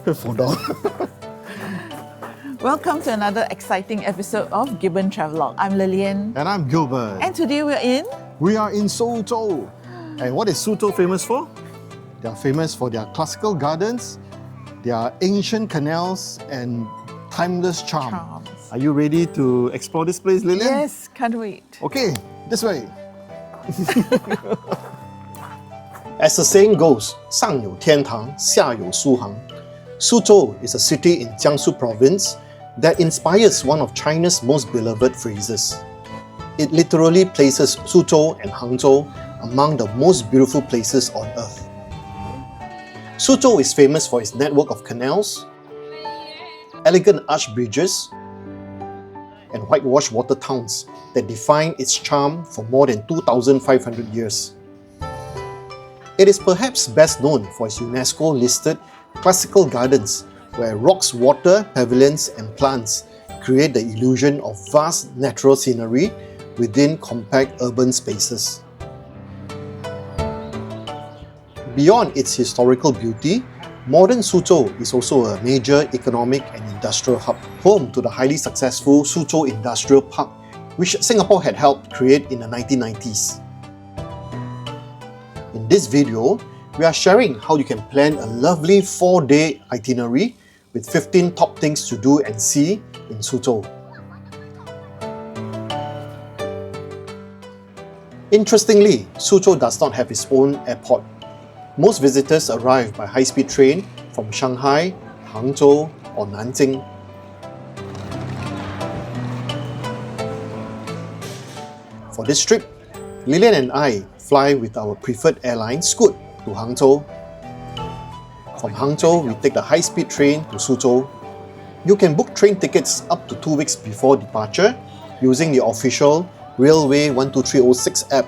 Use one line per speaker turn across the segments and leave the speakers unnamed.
Welcome to another exciting episode of Gibbon Travelogue. I'm Lilian.
And I'm Gilbert.
And today
we are in Suzhou. And what is Suzhou famous for? They are famous for their classical gardens, their ancient canals, and timeless charms. Are you ready to explore this place, Lilian?
Yes, can't wait.
Okay, this way. As the saying goes, 上有天堂,下有苏杭. Suzhou is a city in Jiangsu province that inspires one of China's most beloved phrases. It literally places Suzhou and Hangzhou among the most beautiful places on earth. Suzhou is famous for its network of canals, elegant arch bridges, and whitewashed water towns that define its charm for more than 2,500 years. It is perhaps best known for its UNESCO-listed classical gardens, where rocks, water, pavilions, and plants create the illusion of vast natural scenery within compact urban spaces. Beyond its historical beauty, modern Suzhou is also a major economic and industrial hub, home to the highly successful Suzhou Industrial Park, which Singapore had helped create in the 1990s. In this video, we are sharing how you can plan a lovely 4-day itinerary with 15 top things to do and see in Suzhou. Interestingly, Suzhou does not have its own airport. Most visitors arrive by high-speed train from Shanghai, Hangzhou, or Nanjing. For this trip, Lilian and I fly with our preferred airline, Scoot, to Hangzhou. From Hangzhou, we take the high-speed train to Suzhou. You can book train tickets up to 2 weeks before departure using the official Railway 12306 app,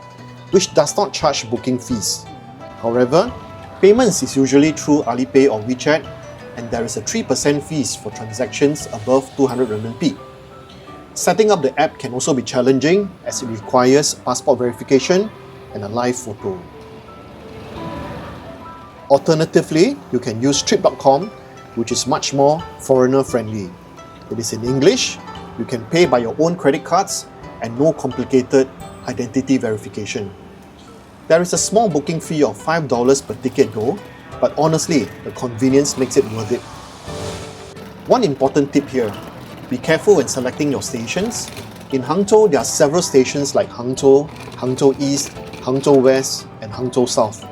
which does not charge booking fees. However, payments is usually through Alipay or WeChat, and there is a 3% fees for transactions above 200 RMB. Setting up the app can also be challenging as it requires passport verification and a live photo. Alternatively, you can use trip.com, which is much more foreigner-friendly. It is in English, you can pay by your own credit cards, and no complicated identity verification. There is a small booking fee of $5 per ticket though, but honestly, the convenience makes it worth it. One important tip here, be careful when selecting your stations. In Hangzhou, there are several stations like Hangzhou, Hangzhou East, Hangzhou West, and Hangzhou South.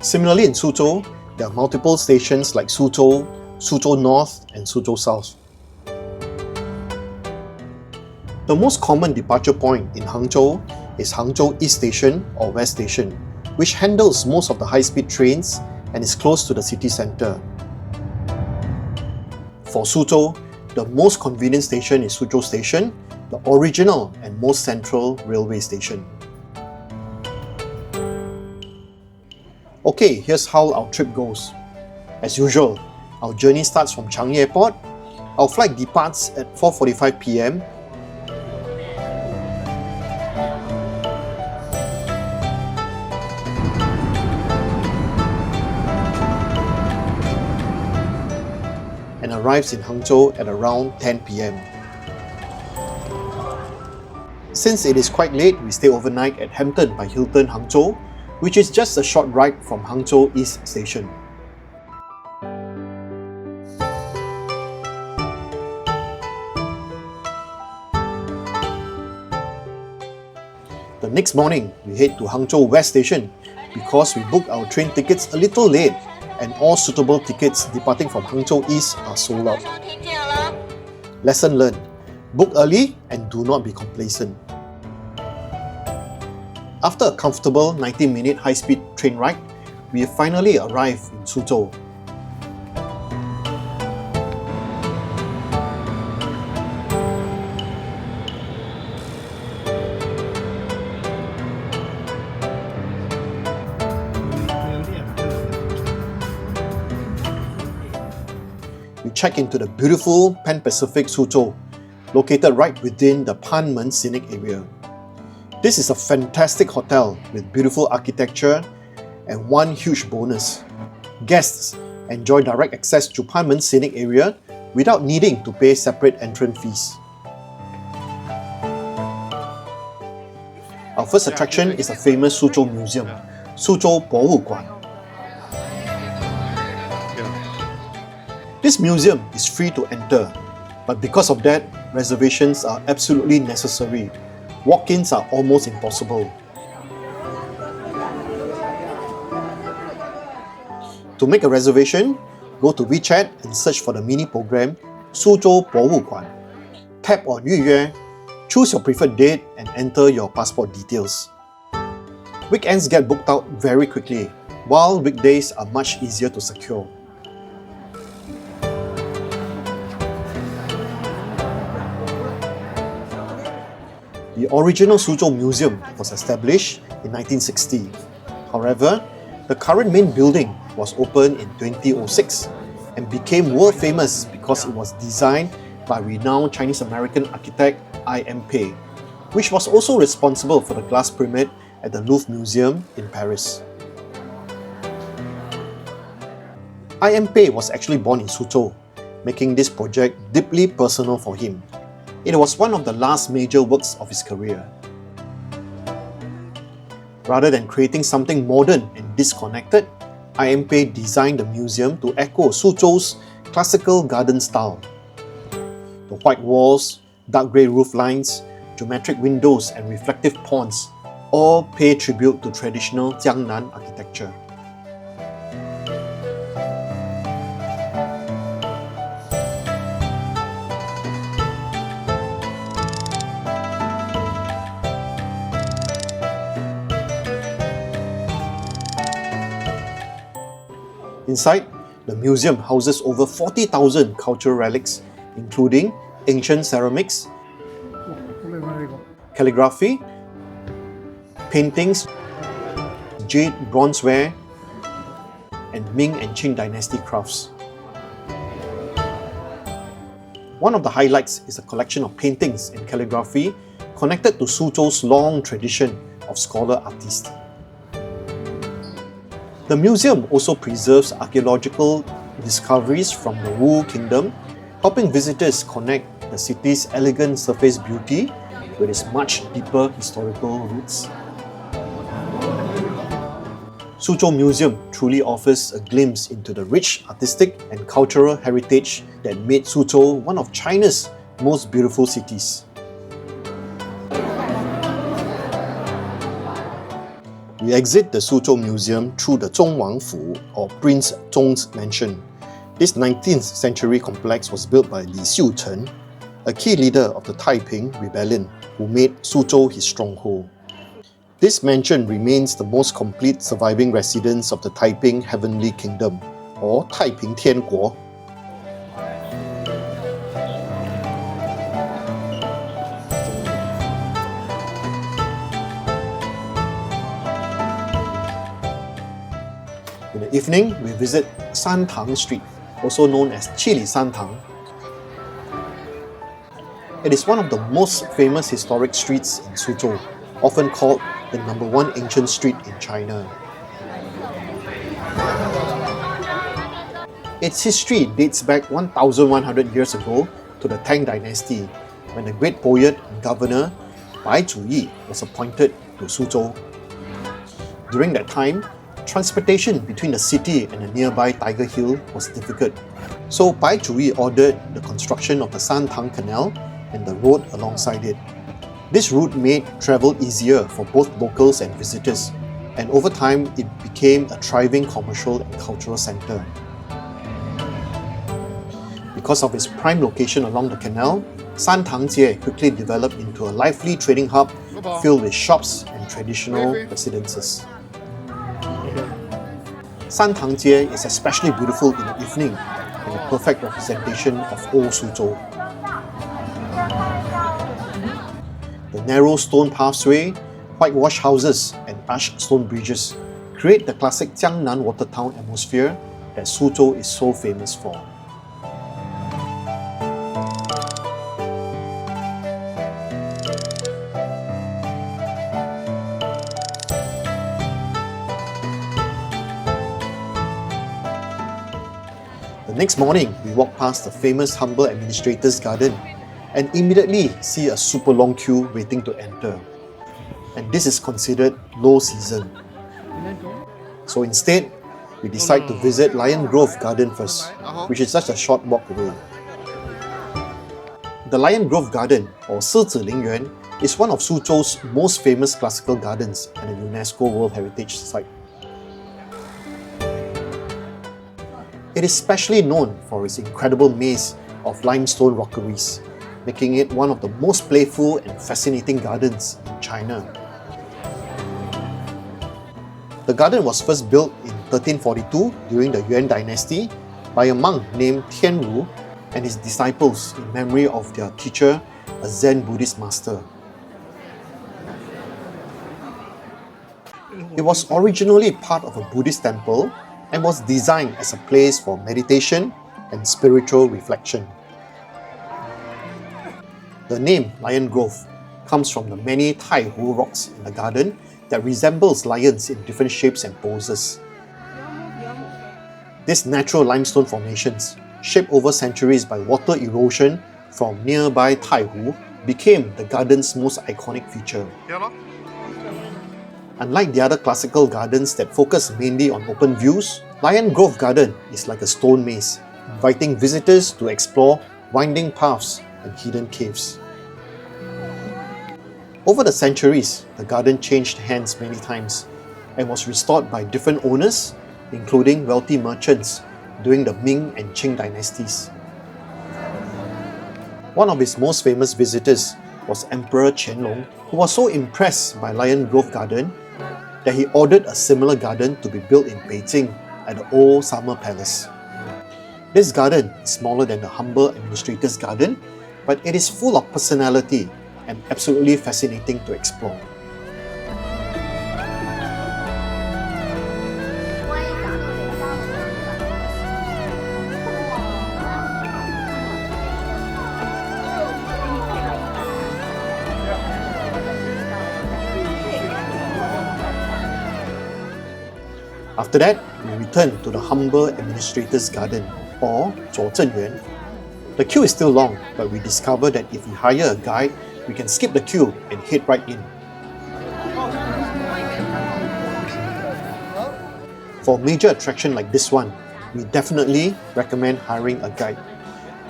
Similarly, in Suzhou, there are multiple stations like Suzhou, Suzhou North, and Suzhou South. The most common departure point in Hangzhou is Hangzhou East Station or West Station, which handles most of the high-speed trains and is close to the city centre. For Suzhou, the most convenient station is Suzhou Station, the original and most central railway station. Okay, here's how our trip goes. As usual, our journey starts from Changi Airport. Our flight departs at 4:45 PM and arrives in Hangzhou at around 10 PM. Since it is quite late, we stay overnight at Hampton by Hilton Hangzhou, which is just a short ride from Hangzhou East Station. The next morning, we head to Hangzhou West Station because we booked our train tickets a little late and all suitable tickets departing from Hangzhou East are sold out. Lesson learned, book early and do not be complacent. After a comfortable 90-minute high-speed train ride, we finally arrive in Suzhou. We check into the beautiful Pan-Pacific Suzhou, located right within the Panmen Scenic area. This is a fantastic hotel with beautiful architecture and one huge bonus. Guests enjoy direct access to Panmen Scenic area without needing to pay separate entrance fees. Our first attraction is the famous Suzhou Museum, Suzhou Borugwan. This museum is free to enter, but because of that, reservations are absolutely necessary. Walk-ins are almost impossible. To make a reservation, go to WeChat and search for the mini program Suzhou Borugwan. Tap on 预约, choose your preferred date and enter your passport details. Weekends get booked out very quickly, while weekdays are much easier to secure. The original Suzhou Museum was established in 1960. However, the current main building was opened in 2006 and became world famous because it was designed by renowned Chinese-American architect I.M. Pei, which was also responsible for the glass pyramid at the Louvre Museum in Paris. I.M. Pei was actually born in Suzhou, making this project deeply personal for him. It was one of the last major works of his career. Rather than creating something modern and disconnected, I.M. Pei designed the museum to echo Suzhou's classical garden style. The white walls, dark grey roof lines, geometric windows and reflective ponds all pay tribute to traditional Jiangnan architecture. Inside, the museum houses over 40,000 cultural relics, including ancient ceramics, calligraphy, paintings, jade bronzeware, and Ming and Qing dynasty crafts. One of the highlights is a collection of paintings and calligraphy connected to Suzhou's long tradition of scholar artists. The museum also preserves archaeological discoveries from the Wu Kingdom, helping visitors connect the city's elegant surface beauty with its much deeper historical roots. Suzhou Museum truly offers a glimpse into the rich artistic and cultural heritage that made Suzhou one of China's most beautiful cities. We exit the Suzhou Museum through the Zhongwangfu or Prince Zhong's mansion. This 19th century complex was built by Li Xiuchen, a key leader of the Taiping Rebellion who made Suzhou his stronghold. This mansion remains the most complete surviving residence of the Taiping Heavenly Kingdom or Taiping Tianguo. In the evening, we visit Shantang Street, also known as七里山塘. It is one of the most famous historic streets in Suzhou, often called the #1 ancient street in China. Its history dates back 1,100 years ago to the Tang Dynasty, when the great poet and governor Bai Zhuyi was appointed to Suzhou. During that time, transportation between the city and the nearby Tiger Hill was difficult, so Bai Zhuyi ordered the construction of the Shantang Canal and the road alongside it. This route made travel easier for both locals and visitors, and over time it became a thriving commercial and cultural centre. Because of its prime location along the canal, Shantang quickly developed into a lively trading hub filled with shops and traditional residences. Shantang is especially beautiful in the evening and a perfect representation of old Suzhou. The narrow stone pathway, whitewashed houses and arched stone bridges create the classic Jiangnan water town atmosphere that Suzhou is so famous for. Next morning, we walk past the famous Humble Administrator's Garden and immediately see a super long queue waiting to enter. And this is considered low season. So instead, we decide to visit Lion Grove Garden first, which is just a short walk away. The Lion Grove Garden, or 狮子林园, is one of Suzhou's most famous classical gardens and a UNESCO World Heritage Site. It is specially known for its incredible maze of limestone rockeries, making it one of the most playful and fascinating gardens in China. The garden was first built in 1342 during the Yuan dynasty by a monk named Tianwu and his disciples in memory of their teacher, a Zen Buddhist master. It was originally part of a Buddhist temple and was designed as a place for meditation and spiritual reflection. The name Lion Grove comes from the many Taihu rocks in the garden that resembles lions in different shapes and poses. These natural limestone formations, shaped over centuries by water erosion from nearby Taihu, became the garden's most iconic feature. Unlike the other classical gardens that focus mainly on open views, Lion Grove Garden is like a stone maze, inviting visitors to explore winding paths and hidden caves. Over the centuries, the garden changed hands many times and was restored by different owners, including wealthy merchants during the Ming and Qing dynasties. One of his most famous visitors was Emperor Qianlong, who was so impressed by Lion Grove Garden that he ordered a similar garden to be built in Beijing at the Old Summer Palace. This garden is smaller than the Humble Administrator's Garden, but it is full of personality and absolutely fascinating to explore. After that, we return to the Humble Administrator's Garden, or 左正园. The queue is still long, but we discover that if we hire a guide, we can skip the queue and head right in. For a major attraction like this one, we definitely recommend hiring a guide.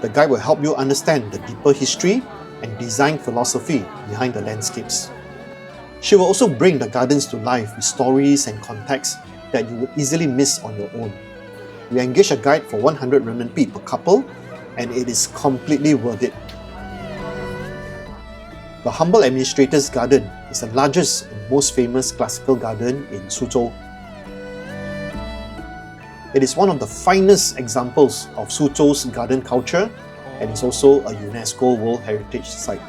The guide will help you understand the deeper history and design philosophy behind the landscapes. She will also bring the gardens to life with stories and context that you would easily miss on your own. We engage a guide for 100 renminbi per couple, and it is completely worth it. The Humble Administrator's Garden is the largest and most famous classical garden in Suzhou. It is one of the finest examples of Suzhou's garden culture and is also a UNESCO World Heritage Site.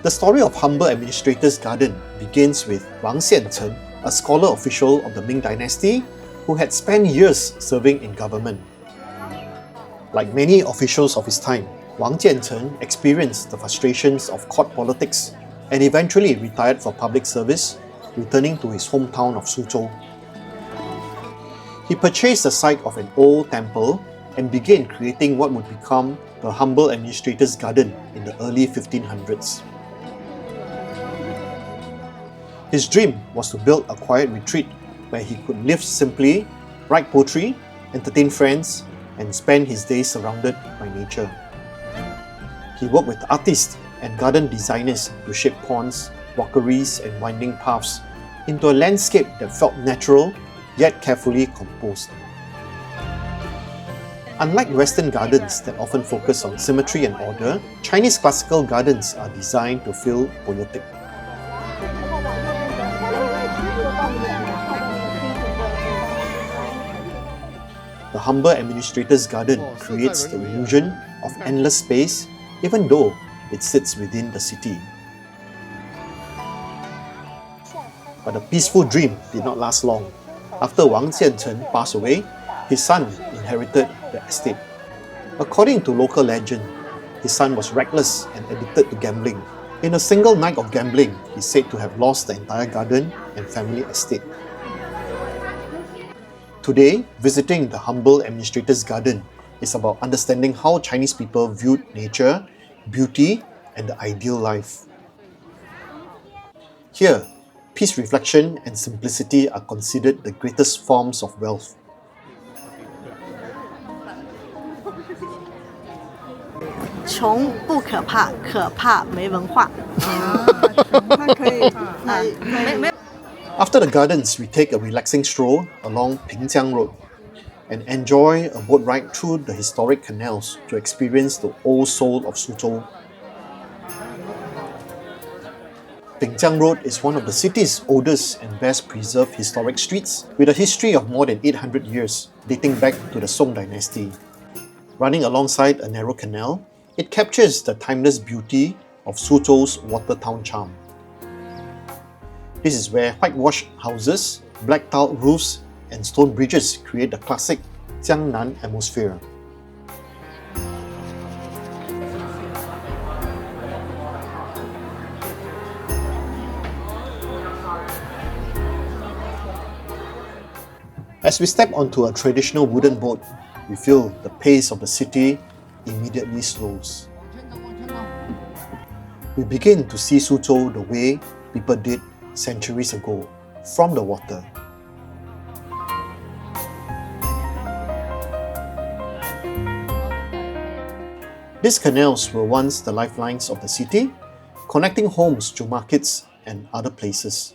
The story of Humble Administrator's Garden begins with Wang Xiancheng, a scholar official of the Ming Dynasty who had spent years serving in government. Like many officials of his time, Wang Jiancheng experienced the frustrations of court politics and eventually retired for public service, returning to his hometown of Suzhou. He purchased the site of an old temple and began creating what would become the Humble Administrator's Garden in the early 1500s. His dream was to build a quiet retreat where he could live simply, write poetry, entertain friends, and spend his days surrounded by nature. He worked with artists and garden designers to shape ponds, rockeries, and winding paths into a landscape that felt natural yet carefully composed. Unlike Western gardens that often focus on symmetry and order, Chinese classical gardens are designed to feel poetic. The Humble Administrator's Garden creates the illusion of endless space, even though it sits within the city. But the peaceful dream did not last long. After Wang Jiancheng passed away, his son inherited the estate. According to local legend, his son was reckless and addicted to gambling. In a single night of gambling, he is said to have lost the entire garden and family estate. Today, visiting the humble administrator's garden is about understanding how Chinese people viewed nature, beauty, and the ideal life. Here, peace, reflection, and simplicity are considered the greatest forms of wealth. After the gardens, we take a relaxing stroll along Pingjiang Road and enjoy a boat ride through the historic canals to experience the old soul of Suzhou. Pingjiang Road is one of the city's oldest and best preserved historic streets, with a history of more than 800 years, dating back to the Song dynasty. Running alongside a narrow canal, it captures the timeless beauty of Suzhou's water town charm. This is where whitewashed houses, black tiled roofs, and stone bridges create the classic Jiangnan atmosphere. As we step onto a traditional wooden boat, we feel the pace of the city immediately slows. We begin to see Suzhou the way people did centuries ago, from the water. These canals were once the lifelines of the city, connecting homes to markets and other places.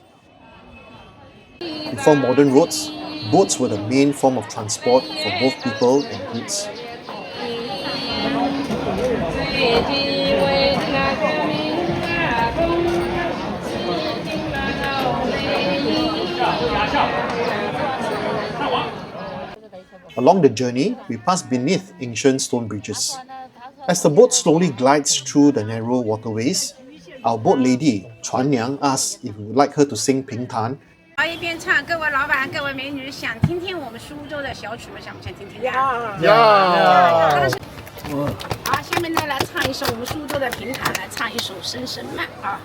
Before modern roads, boats were the main form of transport for both people and goods. Along the journey, we pass beneath ancient stone bridges. As the boat slowly glides through the narrow waterways, our boat lady, Chuan Niang, asks if we would like her to sing Pingtan.
一边唱，各位老板、各位美女，想听听我们苏州的小曲吗？想不想听听？好，下面呢来唱一首我们苏州的评弹，来唱一首《声声慢》啊。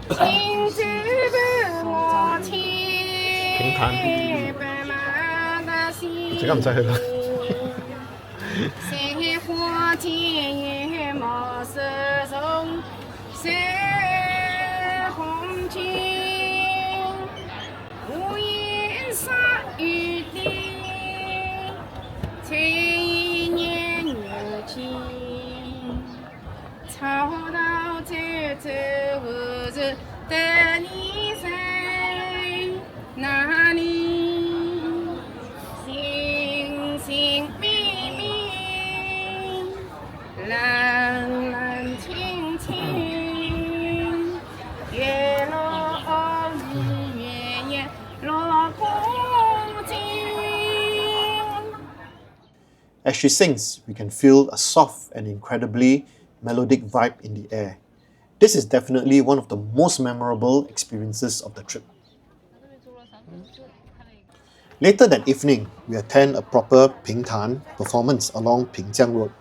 请记得我听白马的心，谁花田野暮色中，谁红军，无言洒雨滴，千年流金，草到这无人的你在哪里？星星明明，蓝蓝青青，月落日圆圆落空境。
As she sings, we can feel a soft and incredibly melodic vibe in the air. This is definitely one of the most memorable experiences of the trip. Later that evening, we attend a proper Pingtan performance along Pingjiang Road.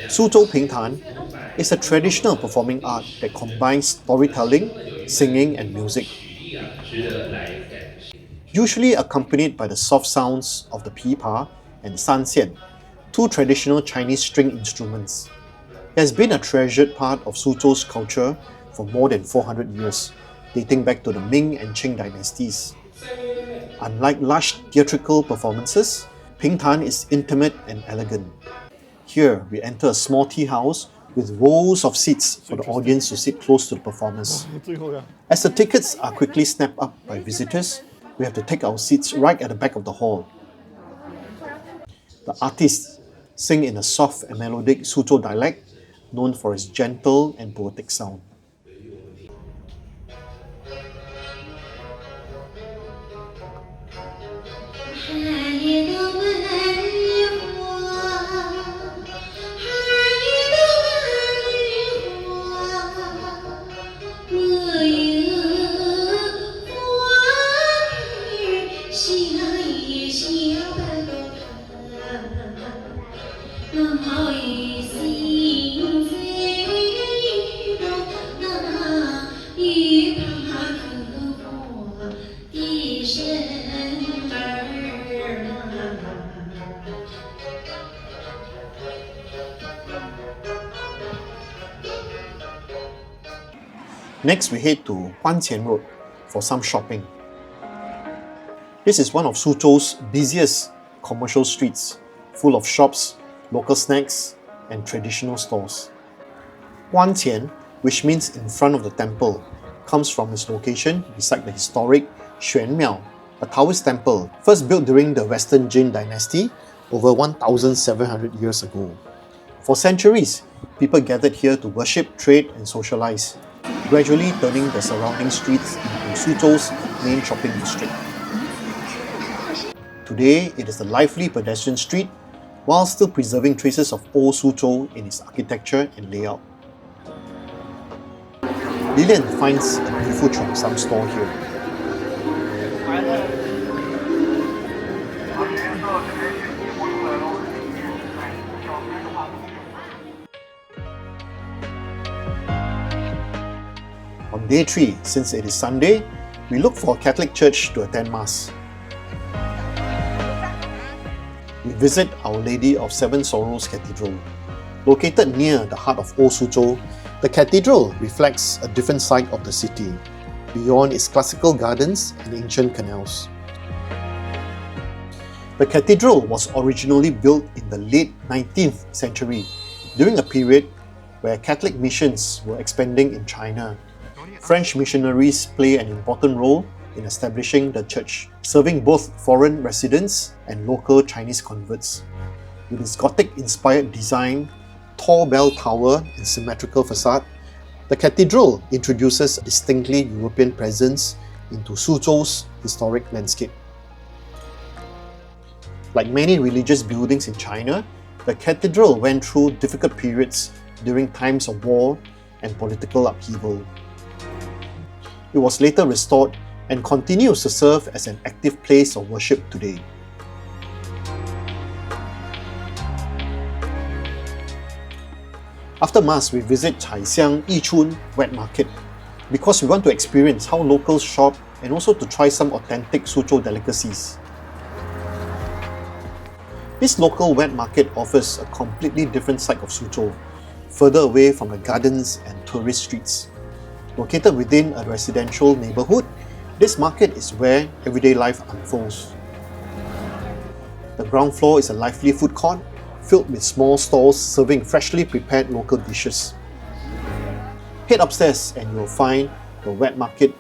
Suzhou Pingtan is a traditional performing art that combines storytelling, singing, and music. Usually accompanied by the soft sounds of the pipa and sanxian, two traditional Chinese string instruments. It has been a treasured part of Suzhou's culture for more than 400 years, dating back to the Ming and Qing dynasties. Unlike lush theatrical performances, Pingtan is intimate and elegant. Here, we enter a small tea house with rows of seats for the audience to sit close to the performers. As the tickets are quickly snapped up by visitors, we have to take our seats right at the back of the hall. The artists sing in a soft and melodic Suzhou dialect, known for its gentle and poetic sound. Next, we head to Guanqian Road for some shopping. This is one of Suzhou's busiest commercial streets, full of shops, local snacks, and traditional stores. Guanqian, which means in front of the temple, comes from its location beside the historic Xuan Miao, a Taoist temple first built during the Western Jin dynasty over 1,700 years ago. For centuries, people gathered here to worship, trade, and socialize, gradually turning the surrounding streets into Suzhou's main shopping district. Today, it is a lively pedestrian street, while still preserving traces of old Suzhou in its architecture and layout. Lilian finds a beautiful cheongsam store here. On day 3, since it is Sunday, we look for a Catholic church to attend Mass. We visit Our Lady of Seven Sorrows Cathedral. Located near the heart of Old Suzhou, the cathedral reflects a different side of the city, beyond its classical gardens and ancient canals. The cathedral was originally built in the late 19th century, during a period where Catholic missions were expanding in China. French missionaries play an important role in establishing the church, serving both foreign residents and local Chinese converts. With its Gothic-inspired design, tall bell tower and symmetrical facade, the cathedral introduces a distinctly European presence into Suzhou's historic landscape. Like many religious buildings in China, the cathedral went through difficult periods during times of war and political upheaval. It was later restored and continues to serve as an active place of worship today. After Mass, we visit彩香一村wet market because we want to experience how locals shop and also to try some authentic Suzhou delicacies. This local wet market offers a completely different side of Suzhou, further away from the gardens and tourist streets. Located within a residential neighborhood, this market is where everyday life unfolds. The ground floor is a lively food court filled with small stalls serving freshly prepared local dishes. Head upstairs and you'll find the wet market.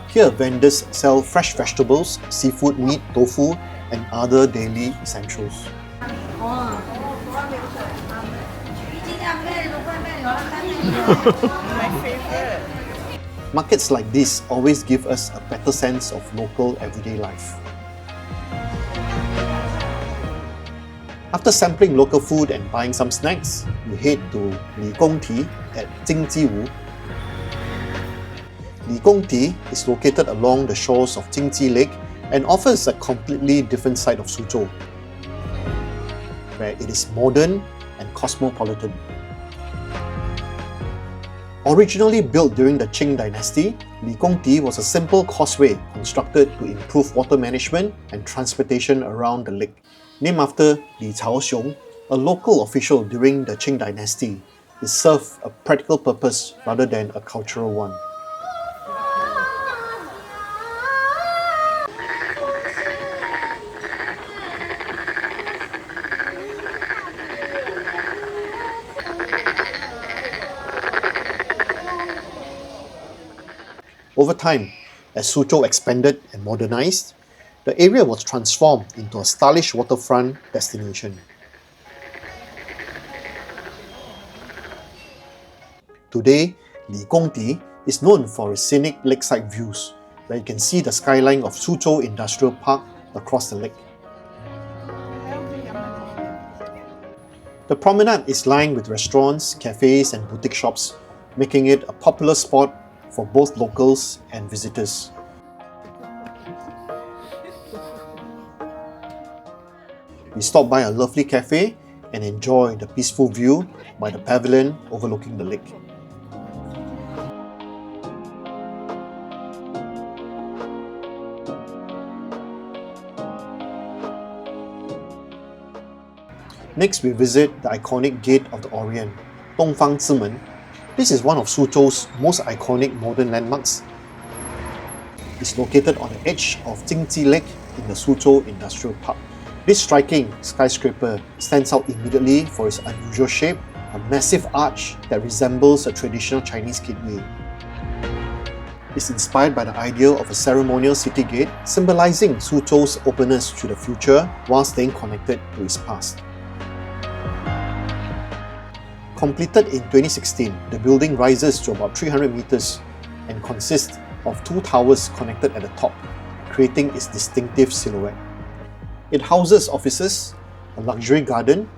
Here, vendors sell fresh vegetables, seafood, meat, tofu, and other daily essentials. Markets like this always give us a better sense of local everyday life. After sampling local food and buying some snacks, we head to Ligongdi at Jinji. Ligongdi is located along the shores of Jinji Lake and offers a completely different side of Suzhou, where it is modern and cosmopolitan. Originally built during the Qing dynasty, Ligongdi was a simple causeway constructed to improve water management and transportation around the lake. Named after Li Chaoxiong, a local official during the Qing dynasty, it served a practical purpose rather than a cultural one. Over time, as Suzhou expanded and modernized, the area was transformed into a stylish waterfront destination. Today, Ligongdi is known for its scenic lakeside views, where you can see the skyline of Suzhou Industrial Park across the lake. The promenade is lined with restaurants, cafes, and boutique shops, making it a popular spot for both locals and visitors. We stop by a lovely cafe and enjoy the peaceful view by the pavilion overlooking the lake. Next, we visit the iconic Gate of the Orient, Dongfang Timen. This is one of Suzhou's most iconic modern landmarks. It's located on the edge of Jinji Lake in the Suzhou Industrial Park. This striking skyscraper stands out immediately for its unusual shape, a massive arch that resembles a traditional Chinese gateway. It's inspired by the idea of a ceremonial city gate, symbolizing Suzhou's openness to the future while staying connected to its past. Completed in 2016, the building rises to about 300 meters and consists of two towers connected at the top, creating its distinctive silhouette. It houses offices, a luxury garden,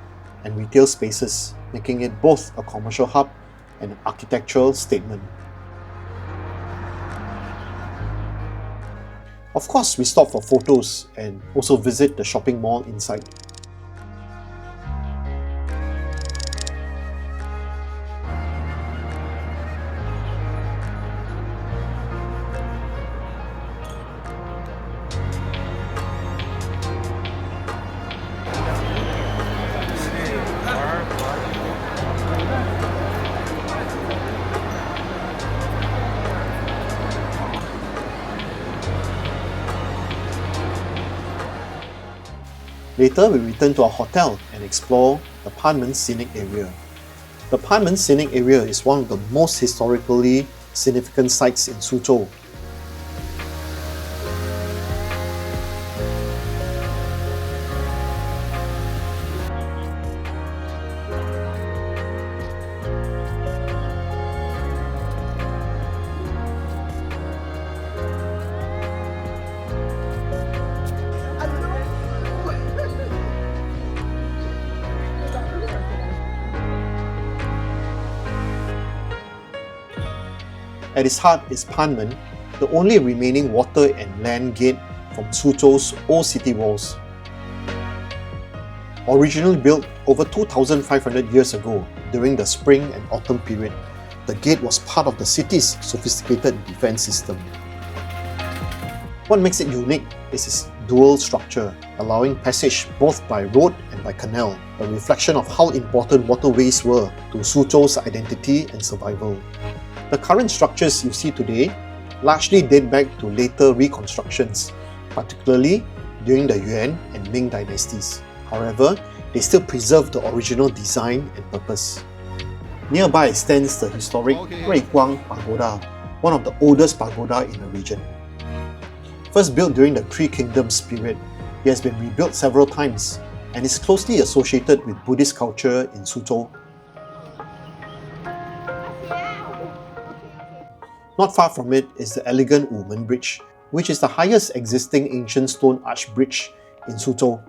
and retail spaces, making it both a commercial hub and an architectural statement. Of course, we stop for photos and also visit the shopping mall inside. Later, we return to our hotel and explore the Panmen Scenic area. The Panmen Scenic area is one of the most historically significant sites in Suzhou. At its heart is Panmen, the only remaining water and land gate from Suzhou's old city walls. Originally built over 2,500 years ago during the spring and autumn period, the gate was part of the city's sophisticated defense system. What makes it unique is its dual structure, allowing passage both by road and by canal, a reflection of how important waterways were to Suzhou's identity and survival. The current structures you see today largely date back to later reconstructions, particularly during the Yuan and Ming dynasties. However, they still preserve the original design and purpose. Nearby stands the historic Guanqian Pagoda, one of the oldest pagoda in the region. First built during the Three Kingdoms period, it has been rebuilt several times and is closely associated with Buddhist culture in Suzhou. Not far from it is the elegant Wumen Bridge, which is the highest existing ancient stone arch bridge in Suzhou.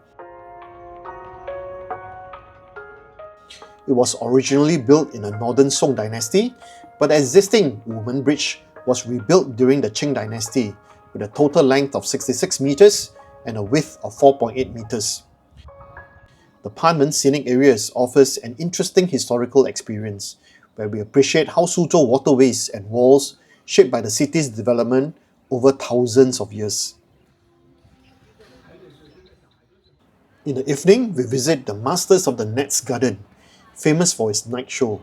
It was originally built in the Northern Song dynasty, but the existing Wumen Bridge was rebuilt during the Qing dynasty with a total length of 66 meters and a width of 4.8 meters. The Panmen Scenic Areas offers an interesting historical experience where we appreciate how Suzhou waterways and walls shaped by the city's development over thousands of years. In the evening, we visit the Masters of the Net's Garden, famous for its night show.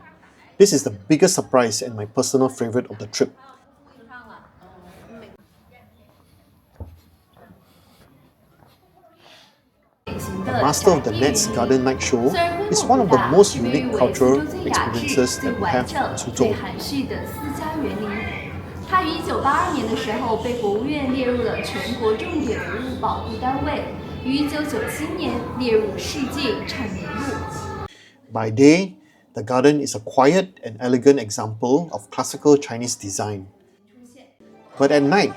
This is the biggest surprise and my personal favourite of the trip. The Master of the Net's Garden Night Show is one of the most unique cultural experiences that we have in Suzhou.
它于1982年的时候被国务院列入了全国重点文物保护单位，于1997年列入世界遗产名录。
By day, the garden is a quiet and elegant example of classical Chinese design. But at night,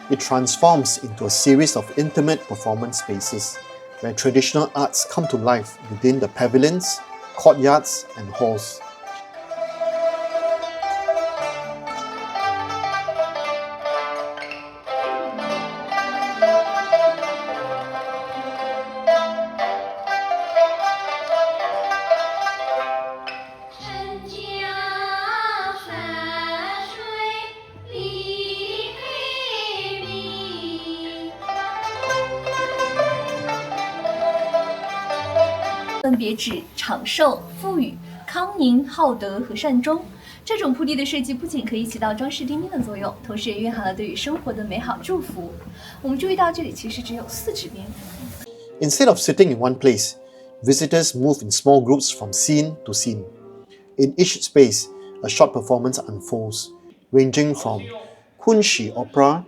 it transforms into a series of intimate performance spaces where traditional arts come to life within the pavilions, courtyards, and halls.
分别指长寿、富裕、康宁、好德和善终。这种铺地的设计不仅可以起到装饰地面的作用，同时也蕴含了对于生活的美好祝福。我们注意到这里其实只有4指边。
Instead of sitting in one place, visitors move in small groups from scene to scene. In each space, a short performance unfolds, ranging from Kunqu opera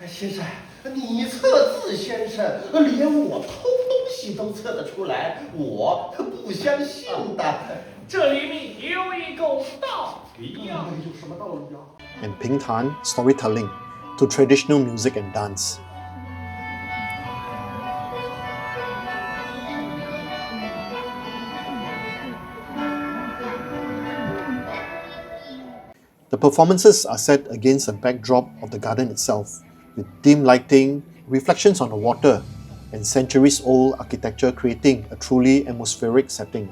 先生，你测字，先生，连我偷东西都测得出来，我可不相信的。
这里面有一个道理呀。
有什么道理呀？
and Pingtan storytelling to traditional music and dance. The performances are set against a backdrop of the garden itself, with dim lighting, reflections on the water, and centuries-old architecture creating a truly atmospheric setting.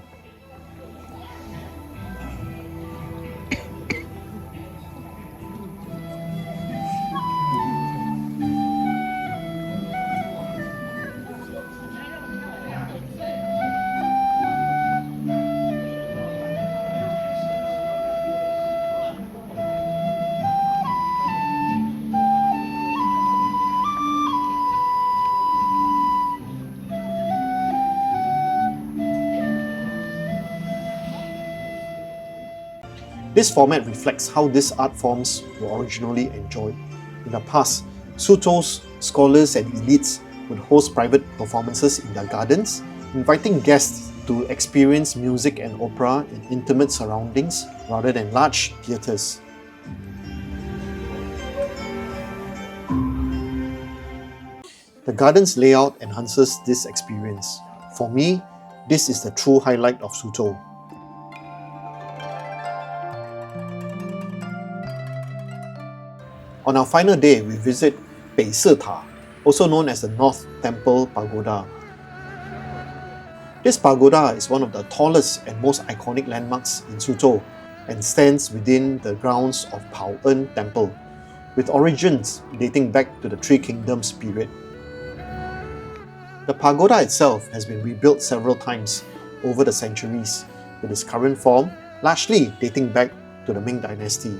This format reflects how these art forms were originally enjoyed. In the past, Suzhou's scholars and elites would host private performances in their gardens, inviting guests to experience music and opera in intimate surroundings rather than large theatres. The garden's layout enhances this experience. For me, this is the true highlight of Suzhou. On our final day, we visit Beisita, also known as the North Temple Pagoda. This pagoda is one of the tallest and most iconic landmarks in Suzhou and stands within the grounds of Paoen Temple, with origins dating back to the Three Kingdoms period. The pagoda itself has been rebuilt several times over the centuries, with its current form largely dating back to the Ming Dynasty.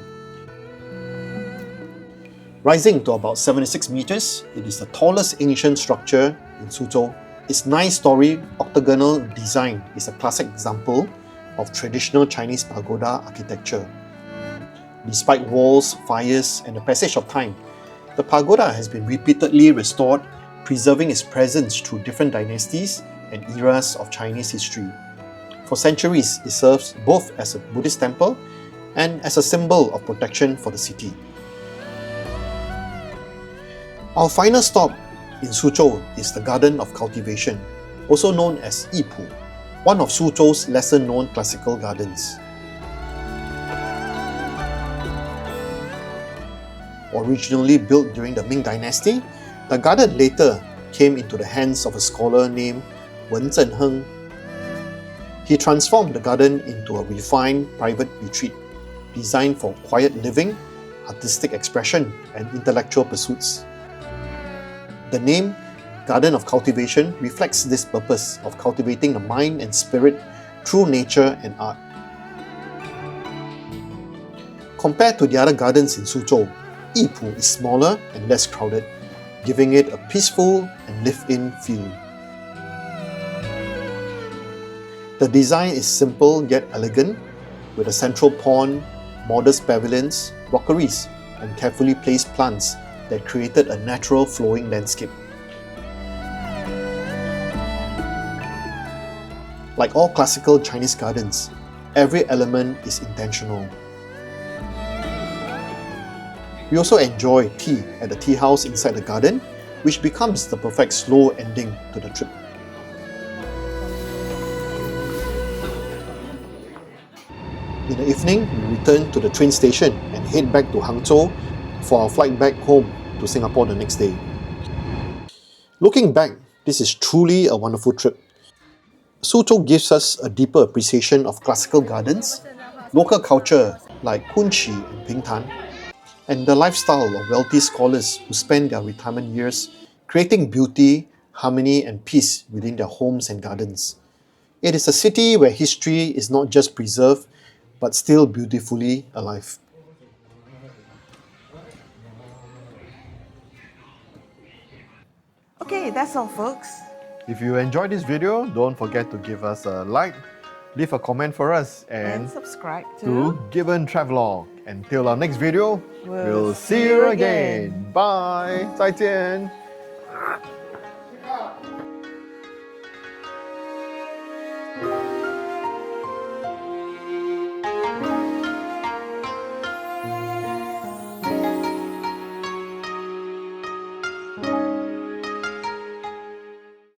Rising to about 76 meters, it is the tallest ancient structure in Suzhou. Its 9-story octagonal design is a classic example of traditional Chinese pagoda architecture. Despite wars, fires, and the passage of time, the pagoda has been repeatedly restored, preserving its presence through different dynasties and eras of Chinese history. For centuries, it serves both as a Buddhist temple and as a symbol of protection for the city. Our final stop in Suzhou is the Garden of Cultivation, also known as Yipu, one of Suzhou's lesser-known classical gardens. Originally built during the Ming Dynasty, the garden later came into the hands of a scholar named Wen Zhenheng. He transformed the garden into a refined private retreat, designed for quiet living, artistic expression, and intellectual pursuits. The name Garden of Cultivation reflects this purpose of cultivating the mind and spirit through nature and art. Compared to the other gardens in Suzhou, Yipu is smaller and less crowded, giving it a peaceful and lived-in feel. The design is simple yet elegant, with a central pond, modest pavilions, rockeries, and carefully placed plants that created a natural flowing landscape. Like all classical Chinese gardens, every element is intentional. We also enjoy tea at the tea house inside the garden, which becomes the perfect slow ending to the trip. In the evening, we return to the train station and head back to Hangzhou for our flight back home to Singapore the next day. Looking back, this is truly a wonderful trip. Suzhou gives us a deeper appreciation of classical gardens, local culture like Kunqu and Pingtan, and the lifestyle of wealthy scholars who spend their retirement years creating beauty, harmony, and peace within their homes and gardens. It is a city where history is not just preserved, but still beautifully alive.
Okay, that's all, folks.
If you enjoyed this video, don't forget to give us a like, leave a comment for us,
And
and
subscribe
to Gibbon Travelogue. Until our next video,
We'll
we'll see you again. Bye. 再见.